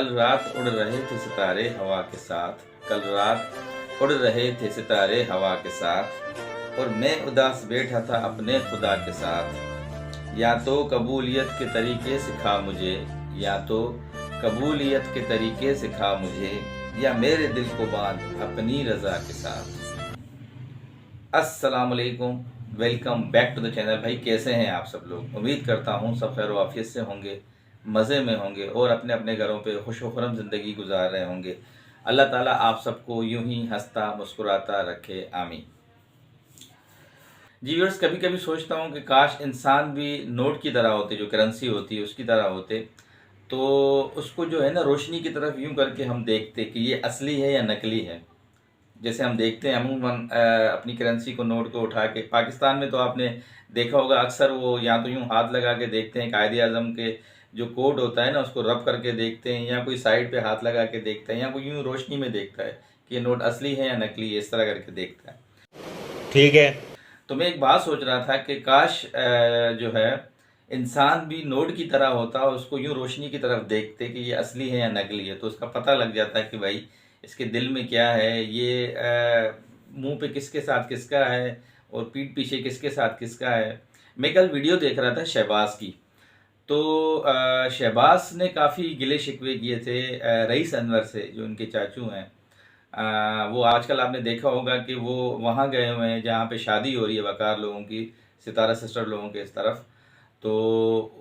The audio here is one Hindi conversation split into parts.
कल रात उड़ रहे थे सितारे हवा के साथ, कल रात उड़ रहे थे सितारे हवा के साथ, और मैं उदास बैठा था अपने खुदा के साथ। या तो कबूलियत के तरीके सिखा मुझे, या तो कबूलियत के तरीके सिखा मुझे, या मेरे दिल को बांध अपनी रज़ा के साथ। अस्सलाम वालेकुम, welcome back to the channel. भाई कैसे हैं आप सब लोग? उम्मीद करता हूँ सब खैर वाफियत से होंगे, मज़े में होंगे और अपने अपने घरों पे खुश व खुर्रम ज़िंदगी गुजार रहे होंगे। अल्लाह ताला आप सबको यूं ही हंसता मुस्कुराता रखे, आमीन। जी व्यूअर्स, कभी कभी सोचता हूँ कि काश इंसान भी नोट की तरह होते, जो करेंसी होती है उसकी तरह होते, तो उसको जो है ना रोशनी की तरफ यूं करके हम देखते कि ये असली है या नकली है। जैसे हम देखते हैं अमूमन अपनी करेंसी को, नोट को उठा के, पाकिस्तान में तो आपने देखा होगा अक्सर वो या तो यूं हाथ लगा के देखते हैं, कायदे आज़म के जो कोड होता है ना उसको रब करके देखते हैं, या कोई साइड पे हाथ लगा के देखता है, या कोई यूं रोशनी में देखता है कि ये नोट असली है या नकली है, इस तरह करके देखता है। ठीक है। तो मैं एक बात सोच रहा था कि काश जो है इंसान भी नोट की तरह होता और उसको यूं रोशनी की तरफ देखते कि ये असली है या नकली है, तो उसका पता लग जाता है कि भाई इसके दिल में क्या है, ये मुंह पे किसके साथ किसका है और पीठ पीछे किसके साथ किसका है। मैं कल वीडियो देख रहा था शहबाज की, तो शहबाज ने काफ़ी गिले शिकवे किए थे रईस अनवर से, जो उनके चाचू हैं। वो आजकल आपने देखा होगा कि वो वहाँ गए हुए हैं जहाँ पे शादी हो रही है वकार लोगों की, सितारा सिस्टर लोगों के इस तरफ। तो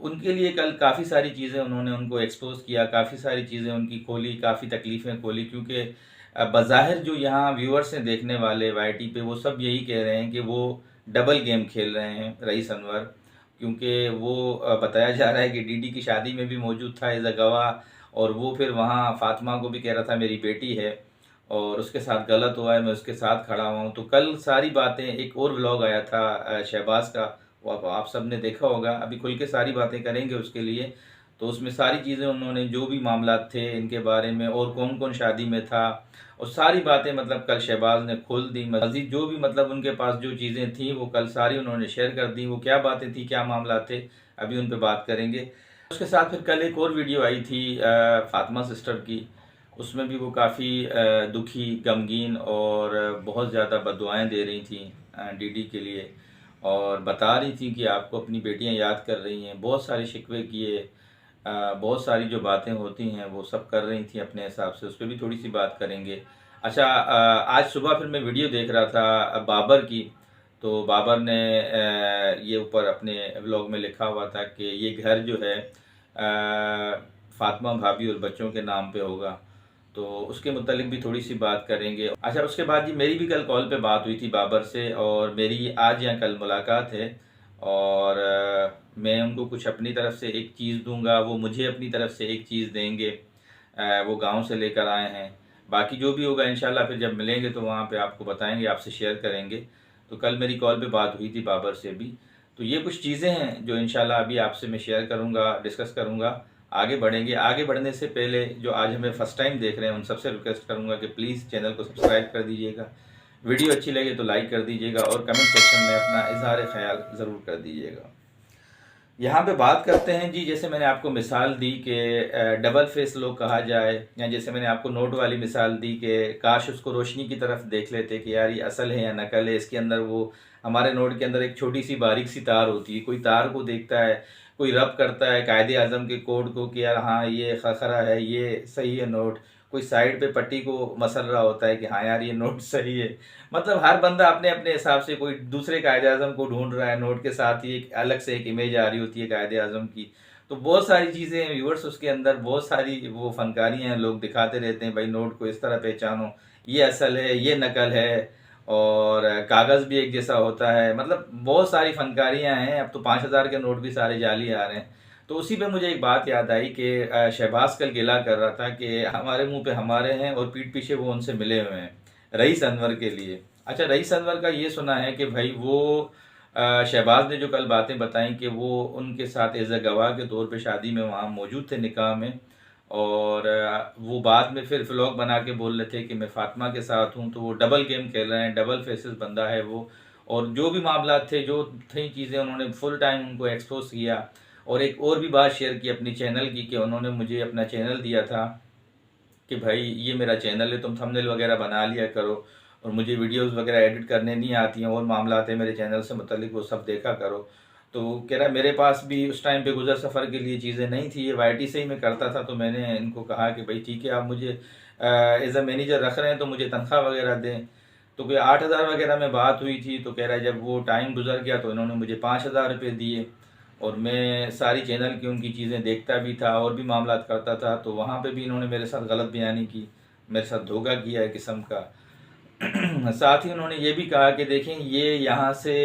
उनके लिए कल काफ़ी सारी चीज़ें उन्होंने उनको एक्सपोज किया, काफ़ी सारी चीज़ें उनकी खोली, काफ़ी तकलीफ़ें खोली, क्योंकि बज़ाहिर जो यहाँ व्यूअर्स हैं देखने वाले वाईटी पे, वो सब यही कह रहे हैं कि वो डबल गेम खेल रहे हैं रईस अनवर, क्योंकि वो बताया जा रहा है कि डीडी की शादी में भी मौजूद था एज अ गवाह, और वो फिर वहाँ फातिमा को भी कह रहा था मेरी बेटी है और उसके साथ गलत हुआ है, मैं उसके साथ खड़ा हुआ हूँ। तो कल सारी बातें, एक और व्लॉग आया था शहबाज का, वो आप सब ने देखा होगा, अभी खुल के सारी बातें करेंगे उसके लिए। तो उसमें सारी चीज़ें उन्होंने, जो भी मामला थे इनके बारे में और कौन कौन शादी में था, और सारी बातें मतलब कल शहबाज ने खोल दी। मज़ीद जो भी मतलब उनके पास जो चीज़ें थी वो कल सारी उन्होंने शेयर कर दी। वो क्या बातें थी, क्या मामला थे, अभी उन पर बात करेंगे। उसके साथ फिर कल एक और वीडियो आई थी फातिमा सिस्टर की, उसमें भी वो काफ़ी दुखी, गमगीन और बहुत ज़्यादा बद्दुआएं दे रही थी डीडी के लिए, और बता रही थी कि आपको अपनी बेटियां याद कर रही हैं, बहुत सारे शिकवे किए, बहुत सारी जो बातें होती हैं वो सब कर रही थी अपने हिसाब से, उस पर भी थोड़ी सी बात करेंगे। अच्छा, आज सुबह फिर मैं वीडियो देख रहा था बाबर की, तो बाबर ने ये ऊपर अपने व्लॉग में लिखा हुआ था कि ये घर जो है फातिमा भाभी और बच्चों के नाम पे होगा, तो उसके मुतालिक भी थोड़ी सी बात करेंगे। अच्छा, उसके बाद जी मेरी भी कल कॉल पे बात हुई थी बाबर से, और मेरी आज या कल मुलाकात है, और मैं उनको कुछ अपनी तरफ से एक चीज़ दूंगा, वो मुझे अपनी तरफ से एक चीज़ देंगे। वो गांव से लेकर आए हैं, बाकी जो भी होगा इंशाल्लाह फिर जब मिलेंगे तो वहाँ पे आपको बताएंगे, आपसे शेयर करेंगे। तो कल मेरी कॉल पे बात हुई थी बाबर से भी। तो ये कुछ चीज़ें हैं जो इंशाल्लाह अभी आपसे मैं शेयर करूँगा, डिस्कस करूँगा। आगे बढ़ेंगे। आगे बढ़ने से पहले जो आज हमें फर्स्ट टाइम देख रहे हैं उन सबसे रिक्वेस्ट करूँगा कि प्लीज़ चैनल को सब्सक्राइब कर दीजिएगा, वीडियो अच्छी लगे तो लाइक कर दीजिएगा, और कमेंट सेक्शन में अपना इजहार ख्याल ज़रूर कर दीजिएगा। यहाँ पे बात करते हैं जी, जैसे मैंने आपको मिसाल दी कि डबल फेस लोग कहा जाए, या जैसे मैंने आपको नोट वाली मिसाल दी कि काश उसको रोशनी की तरफ देख लेते कि यार ये असल है या नकल है। इसके अंदर वो, हमारे नोट के अंदर एक छोटी सी बारीक सी तार होती है, कोई तार को देखता है, कोई रब करता है कायदे आज़म के कोड को कि यार हाँ ये खरा है, ये सही है नोट, कोई साइड पे पट्टी को मसल रहा होता है कि हाँ यार ये नोट सही है। मतलब हर बंदा अपने अपने हिसाब से कोई दूसरे कायदे आज़म को ढूंढ रहा है, नोट के साथ ही एक अलग से एक इमेज आ रही होती है कायदे आज़म की। तो बहुत सारी चीज़ें हैं व्यूअर्स, उसके अंदर बहुत सारी वो फनकारियाँ हैं, लोग दिखाते रहते हैं भाई नोट को इस तरह पहचानो, ये असल है, ये नकल है, और कागज़ भी एक जैसा होता है। मतलब बहुत सारी फनकारियाँ हैं। अब तो 5,000 के नोट भी सारे जाली आ रहे हैं। तो उसी पे मुझे एक बात याद आई कि शहबाज कल गिला कर रहा था कि हमारे मुंह पे हमारे हैं और पीठ पीछे वो उनसे मिले हुए हैं रईस अनवर के लिए। अच्छा, रईस अनवर का ये सुना है कि भाई वो शहबाज ने जो कल बातें बताई कि वो उनके साथ एज अ गवाह के तौर पे शादी में वहाँ मौजूद थे, निकाह में, और वो बाद में फिर व्लॉग बना के बोल रहे थे कि मैं फातिमा के साथ हूँ। तो वो डबल गेम खेल रहे हैं, डबल फेसेस बंदा है वो। और जो भी मामला थे, जो थी चीज़ें, उन्होंने फुल टाइम उनको एक्सपोज किया। और एक और भी बात शेयर की अपनी चैनल की कि उन्होंने मुझे अपना चैनल दिया था कि भाई ये मेरा चैनल है, तुम थंबनेल वगैरह बना लिया करो और मुझे वीडियोस वगैरह एडिट करने नहीं आती हैं और मामला है मेरे चैनल से मुतल्लिक, वो सब देखा करो। तो कह रहा मेरे पास भी उस टाइम पे गुजर सफ़र के लिए चीज़ें नहीं थी, ये वाईटी से ही मैं करता था। तो मैंने इनको कहा कि भाई ठीक है, आप मुझे एज अ मैनेजर रख रहे हैं तो मुझे तनख्वाह वगैरह दें। तो कोई 8,000 वगैरह में बात हुई थी। तो कह रहा है जब वो टाइम गुजर गया तो इन्होंने मुझे 5,000 रुपये दिए और मैं सारी चैनल की उनकी चीज़ें देखता भी था और भी मामला करता था। तो वहाँ पे भी इन्होंने मेरे साथ गलत बयानी की, मेरे साथ धोखा किया है किस्म का। साथ ही उन्होंने ये भी कहा कि देखें ये यहाँ से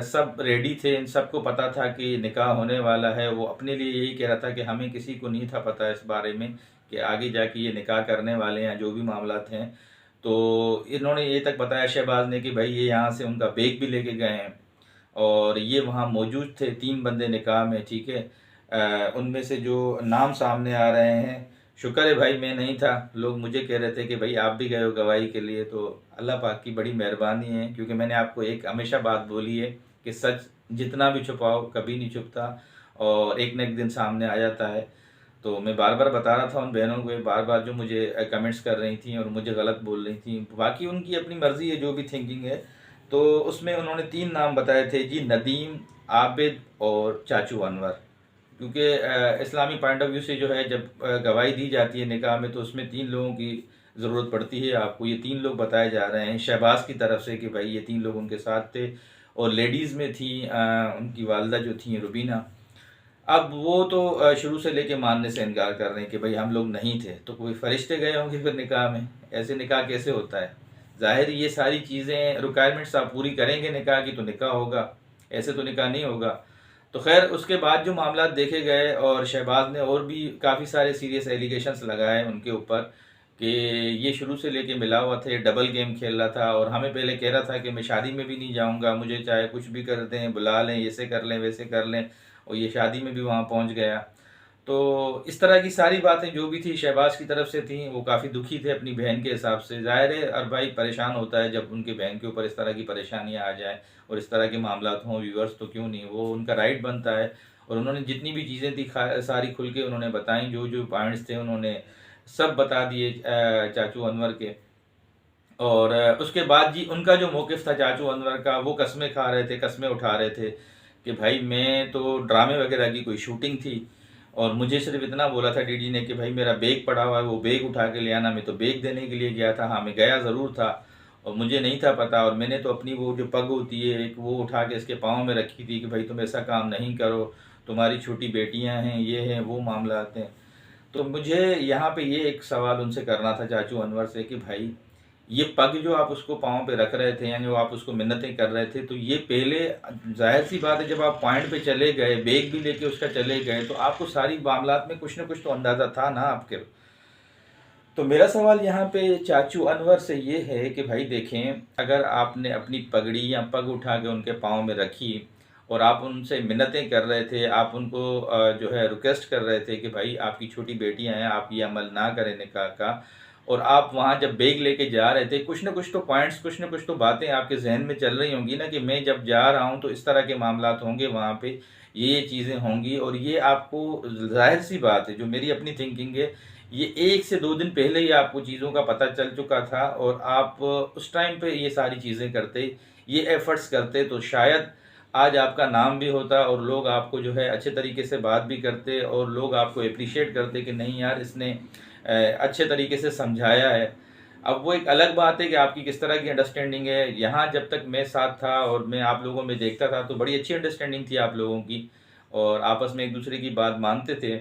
सब रेडी थे, इन सबको पता था कि निकाह होने वाला है। वो अपने लिए यही कह रहा था कि हमें किसी को नहीं था पता इस बारे में कि आगे जाके ये निकाह करने वाले हैं, जो भी मामला थे। तो इन्होंने ये तक बताया शहबाज ने कि भाई ये यहाँ से उनका बैग भी लेके गए हैं और ये वहाँ मौजूद थे 3 बंदे निकाह में, ठीक है। उनमें से जो नाम सामने आ रहे हैं, शुक्र है भाई मैं नहीं था। लोग मुझे कह रहे थे कि भाई आप भी गए हो गवाही के लिए। तो अल्लाह पाक की बड़ी मेहरबानी है, क्योंकि मैंने आपको एक हमेशा बात बोली है कि सच जितना भी छुपाओ कभी नहीं छुपता और एक न एक दिन सामने आ जाता है। तो मैं बार बार बता रहा था उन बहनों को, बार बार जो मुझे कमेंट्स कर रही थी और मुझे गलत बोल रही थी। बाकी उनकी अपनी मर्ज़ी है, जो भी थिंकिंग है। तो उसमें उन्होंने 3 नाम बताए थे जी, नदीम, आबिद और चाचू अनवर। क्योंकि इस्लामी पॉइंट ऑफ व्यू से जो है, जब गवाही दी जाती है निकाह में तो उसमें 3 लोगों की ज़रूरत पड़ती है आपको। ये 3 लोग बताए जा रहे हैं शहबाज की तरफ से कि भाई ये 3 लोग उनके साथ थे। और लेडीज़ में थी उनकी वालदा जो थी रुबीना। अब वो तो शुरू से लेके मानने से इनकार कर रहे हैं कि भाई हम लोग नहीं थे। तो कोई फरिश्ते गए होंगे फिर निकाह में? ऐसे निकाह कैसे होता है? ज़ाहिर ये सारी चीज़ें रिक्वायरमेंट्स आप पूरी करेंगे निकाह की तो निकाह होगा, ऐसे तो निकाह नहीं होगा। तो खैर उसके बाद जो मामला देखे गए और शहबाज ने और भी काफ़ी सारे सीरियस एलिगेशंस लगाए उनके ऊपर कि ये शुरू से लेके मिला हुआ था, ये डबल गेम खेल रहा था और हमें पहले कह रहा था कि मैं शादी में भी नहीं जाऊंगा, मुझे चाहे कुछ भी कर दें, बुला लें, ऐसे कर लें वैसे कर लें, और ये शादी में भी वहाँ पहुँच गया। तो इस तरह की सारी बातें जो भी थी शहबाज की तरफ से थी, वो काफ़ी दुखी थे अपनी बहन के हिसाब से। ज़ाहिर है हर भाई परेशान होता है जब उनकी बहन के ऊपर इस तरह की परेशानियाँ आ जाए और इस तरह के मामला हों। व्यूअर्स तो क्यों नहीं, वो उनका राइट बनता है। और उन्होंने जितनी भी चीज़ें थी सारी खुल के उन्होंने बताई, जो जो पॉइंट्स थे उन्होंने सब बता दिए चाचू अनवर के। और उसके बाद जी उनका जो मौक़िफ़ था चाचू अनवर का, वो कस्में खा रहे थे, कस्में उठा रहे थे कि भाई मैं तो ड्रामे वगैरह की कोई शूटिंग थी और मुझे सिर्फ इतना बोला था डीडी ने कि भाई मेरा बैग पड़ा हुआ है, वो बैग उठा के ले आना। मैं तो बैग देने के लिए गया था, हाँ मैं गया ज़रूर था और मुझे नहीं था पता। और मैंने तो अपनी वो जो पग होती है एक, वो उठा के इसके पाँव में रखी थी कि भाई तुम ऐसा काम नहीं करो, तुम्हारी छोटी बेटियां हैं, ये हैं वो मामला आते हैं। तो मुझे यहाँ पे ये एक सवाल उनसे करना था चाचू अनवर से कि भाई ये पग जो आप उसको पाँव पे रख रहे थे या जो आप उसको मिन्नतें कर रहे थे, तो ये पहले जाहिर सी बात है जब आप पॉइंट पे चले गए, बैग भी लेके उसका चले गए, तो आपको सारी मामलात में कुछ ना कुछ तो अंदाज़ा था ना आपके। तो मेरा सवाल यहाँ पे चाचू अनवर से ये है कि भाई देखें, अगर आपने अपनी पगड़ी या पग उठा के उनके पाँव में रखी और आप उनसे मिन्नतें कर रहे थे, आप उनको जो है रिक्वेस्ट कर रहे थे कि भाई आपकी छोटी बेटियां हैं, आप ये अमल ना करें निकाह का, और आप वहाँ जब बैग लेके जा रहे थे, कुछ ना कुछ तो पॉइंट्स, कुछ ना कुछ तो बातें आपके जहन में चल रही होंगी ना कि मैं जब जा रहा हूँ तो इस तरह के मामलात होंगे, वहाँ पे ये चीज़ें होंगी। और ये आपको जाहिर सी बात है, जो मेरी अपनी थिंकिंग है, ये 1 से 2 दिन पहले ही आपको चीज़ों का पता चल चुका था और आप उस टाइम पे ये सारी चीज़ें करते, ये एफ़र्ट्स करते, तो शायद आज आपका नाम भी होता और लोग आपको जो है अच्छे तरीके से बात भी करते और लोग आपको एप्रिशिएट करते कि नहीं यार इसने अच्छे तरीके से समझाया है। अब वो एक अलग बात है कि आपकी किस तरह की अंडरस्टैंडिंग है। यहाँ जब तक मैं साथ था और मैं आप लोगों में देखता था तो बड़ी अच्छी अंडरस्टैंडिंग थी आप लोगों की और आपस में एक दूसरे की बात मानते थे।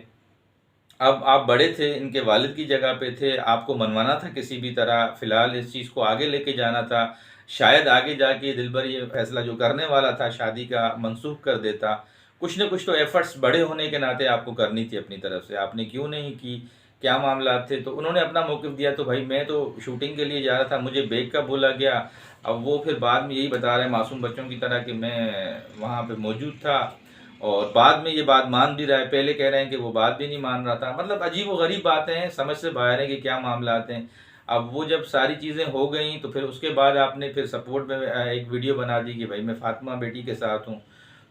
अब आप बड़े थे, इनके वालिद की जगह पे थे, आपको मनवाना था किसी भी तरह, फ़िलहाल इस चीज़ को आगे लेके जाना था। शायद आगे जाके दिलबर ये फ़ैसला जो करने वाला था शादी का मनसूख कर देता। कुछ न कुछ तो एफ़र्ट्स बड़े होने के नाते आपको करनी थी अपनी तरफ से, आपने क्यों नहीं की, क्या मामला थे? तो उन्होंने अपना मौक़िफ़ दिया। तो भाई मैं तो शूटिंग के लिए जा रहा था, मुझे बैग का बोला गया। अब वो फिर बाद में यही बता रहे हैं मासूम बच्चों की तरह कि मैं वहाँ पे मौजूद था और बाद में ये बात मान भी रहा है, पहले कह रहे हैं कि वो बात भी नहीं मान रहा था। मतलब अजीब व गरीब बातें हैं, समझ से बाहर है कि क्या मामला आते हैं। अब वो जब सारी चीज़ें हो गई तो फिर उसके बाद आपने फिर सपोर्ट में एक वीडियो बना दी कि भाई मैं फ़ातिमा बेटी के साथ हूँ।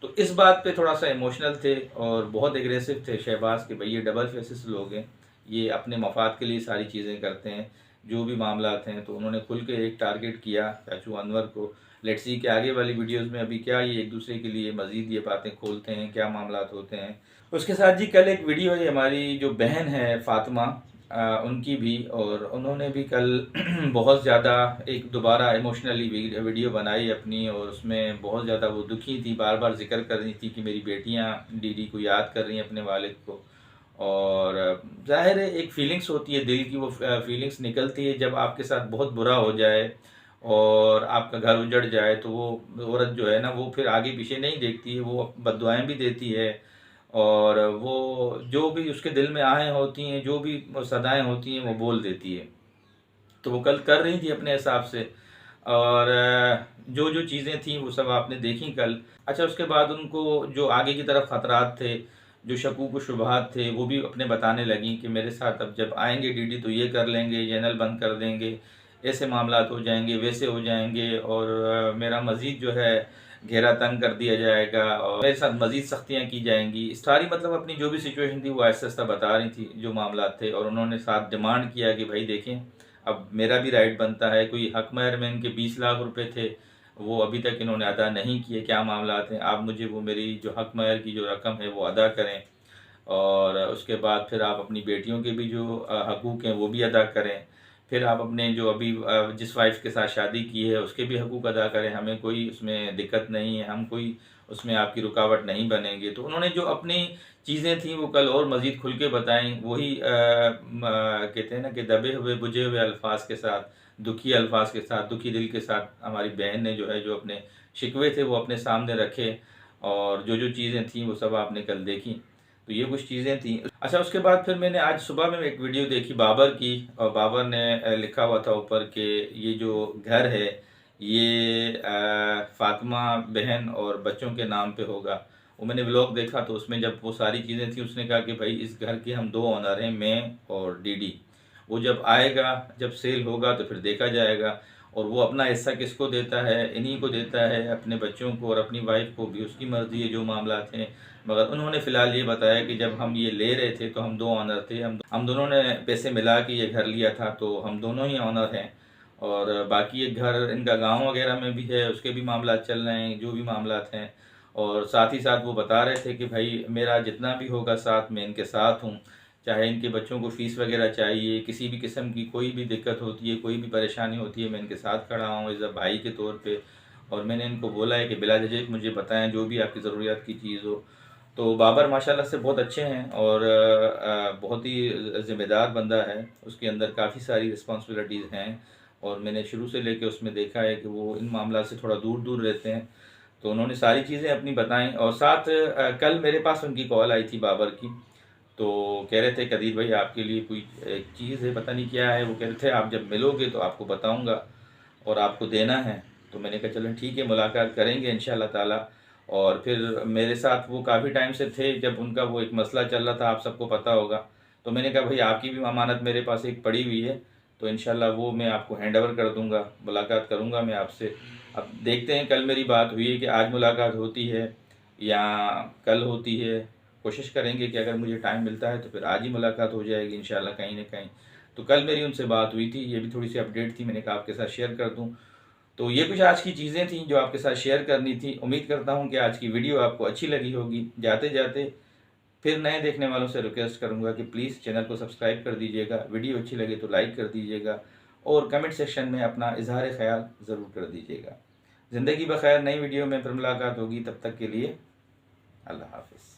तो इस बात पे थोड़ा सा इमोशनल थे और बहुत एग्रेसिव थे शहबाज कि भाई ये डबल फेसेस लोग हैं, ये अपने मफाद के लिए सारी चीज़ें करते हैं, जो भी मामलात हैं। तो उन्होंने खुल के एक टारगेट किया चाचू अनवर को। लेट्स सी कि आगे वाली वीडियोस में अभी क्या ये एक दूसरे के लिए मज़ीद ये बातें खोलते हैं, क्या मामलात होते हैं। उसके साथ जी कल एक वीडियो है हमारी जो बहन है फ़ातिमा, उनकी भी, और उन्होंने भी कल बहुत ज़्यादा एक दोबारा इमोशनली वीडियो बनाई अपनी, और उसमें बहुत ज़्यादा वो दुखी थी, बार बार जिक्र कर रही थी कि मेरी बेटियां दीदी को याद कर रही हैं, अपने वालिद को। और जाहिर है एक फीलिंग्स होती है दिल की, वो फीलिंग्स निकलती है जब आपके साथ बहुत बुरा हो जाए और आपका घर उजड़ जाए, तो वो औरत जो है ना वो फिर आगे पीछे नहीं देखती है, वो बद्दुआएं भी देती है, और वो जो भी उसके दिल में आहें होती हैं, जो भी सदाएं होती हैं, वो बोल देती है। तो वो कल कर रही थी अपने हिसाब से, और जो जो चीज़ें थी वो सब आपने देखी कल। अच्छा, उसके बाद उनको जो आगे की तरफ ख़तरात थे, जो शकूक व शुबहात थे, वो भी अपने बताने लगी कि मेरे साथ अब जब आएंगे डीडी तो ये कर लेंगे, चैनल बंद कर देंगे, ऐसे मामलात हो जाएंगे, वैसे हो जाएंगे, और मेरा मज़ीद जो है घेरा तंग कर दिया जाएगा, और मेरे साथ मज़ीद सख्तियाँ की जाएंगी। सारी मतलब अपनी जो भी सिचुएशन थी वो आहिस्ता आहिस्ता बता रही थी, जो मामलात थे। और उन्होंने साथ डिमांड किया कि भाई देखें, अब मेरा भी राइट बनता है, कोई हक महर में इनके 20 लाख रुपए थे, वो अभी तक इन्होंने अदा नहीं किए, क्या मामलात हैं, आप मुझे वो मेरी जो हक महर की जो रकम है वो अदा करें, और उसके बाद फिर आप अपनी बेटियों के भी जो हकूक़ हैं वो भी अदा करें, फिर आप अपने जो अभी जिस वाइफ के साथ शादी की है उसके भी हकूक़ अदा करें, हमें कोई उसमें दिक्कत नहीं है, हम कोई उसमें आपकी रुकावट नहीं बनेंगे। तो उन्होंने जो अपनी चीज़ें थी वो कल और मज़ीद खुल के बताएं, वही कहते हैं ना कि दबे हुए बुझे हुए अल्फाज के साथ, दुखी अल्फाज के साथ, दुखी दिल के साथ हमारी बहन ने जो है जो अपने शिकवे थे वो अपने सामने रखे, और जो जो चीज़ें थी वो सब आपने कल देखी। तो ये कुछ चीज़ें थी। अच्छा, उसके बाद फिर मैंने आज सुबह में एक वीडियो देखी बाबर की, और बाबर ने लिखा हुआ था ऊपर कि ये जो घर है ये फातिमा बहन और बच्चों के नाम पे होगा। वो मैंने व्लॉग देखा तो उसमें जब वो सारी चीज़ें थी, उसने कहा कि भाई इस घर के हम 2 ओनर हैं, मैं और डीडी। वो जब आएगा, जब सेल होगा तो फिर देखा जाएगा, और वो अपना हिस्सा किसको देता है, इन्हीं को देता है, अपने बच्चों को और अपनी वाइफ को भी, उसकी मर्ज़ी है जो मामला थे। मगर उन्होंने फ़िलहाल ये बताया कि जब हम ये ले रहे थे तो हम 2 ऑनर थे, हम दोनों ने पैसे मिला के ये घर लिया था, तो हम दोनों ही ऑनर हैं। और बाकी एक घर इनका गांव वगैरह में भी है, उसके भी मामला चल रहे हैं, जो भी मामलात हैं। और साथ ही साथ वो बता रहे थे कि भाई मेरा जितना भी होगा साथ में इनके साथ हूँ, चाहे इनके बच्चों को फ़ीस वगैरह चाहिए, किसी भी किस्म की कोई भी दिक्कत होती है, कोई भी परेशानी होती है, मैं इनके साथ खड़ा हूँ एज़ अ भाई के तौर पे। और मैंने इनको बोला है कि बिला झिझक मुझे बताएं जो भी आपकी ज़रूरियात की चीज़ हो। तो बाबर माशाल्लाह से बहुत अच्छे हैं, और बहुत ही ज़िम्मेदार बंदा है, उसके अंदर काफ़ी सारी रिस्पॉन्सिबिलिटीज़ हैं, और मैंने शुरू से लेके उसमें देखा है कि वो इन मामला से थोड़ा दूर दूर रहते हैं। तो उन्होंने सारी चीज़ें अपनी बताई, और साथ कल मेरे पास उनकी कॉल आई थी बाबर की, तो कह रहे थे कदीर भाई आपके लिए कोई एक चीज़ है, पता नहीं क्या है। वो कह रहे थे आप जब मिलोगे तो आपको बताऊंगा और आपको देना है। तो मैंने कहा चलो ठीक है, मुलाकात करेंगे इंशाल्लाह ताला। और फिर मेरे साथ वो काफ़ी टाइम से थे, जब उनका वो एक मसला चल रहा था, आप सबको पता होगा। तो मैंने कहा भाई आपकी भी अमानत मेरे पास एक पड़ी हुई है, तो इंशाल्लाह वो मैं आपको हैंड ओवर कर दूंगा, मुलाकात करूंगा मैं आपसे। अब देखते हैं, कल मेरी बात हुई है कि आज मुलाकात होती है या कल होती है। कोशिश करेंगे कि अगर मुझे टाइम मिलता है तो फिर आज ही मुलाकात हो जाएगी इंशाल्लाह कहीं ना कहीं। तो कल मेरी उनसे बात हुई थी, ये भी थोड़ी सी अपडेट थी, मैंने कहा आपके साथ शेयर कर दूं। तो ये कुछ आज की चीज़ें थी जो आपके साथ शेयर करनी थी। उम्मीद करता हूं कि आज की वीडियो आपको अच्छी लगी होगी। जाते जाते फिर नए देखने वालों से रिक्वेस्ट करूंगा कि प्लीज़ चैनल को सब्सक्राइब कर दीजिएगा, वीडियो अच्छी लगे तो लाइक कर दीजिएगा, और कमेंट सेक्शन में अपना इजहार ख्याल ज़रूर कर दीजिएगा। ज़िंदगी बखैर, नई वीडियो में फिर मुलाकात होगी, तब तक के लिए अल्लाह हाफ़िज़।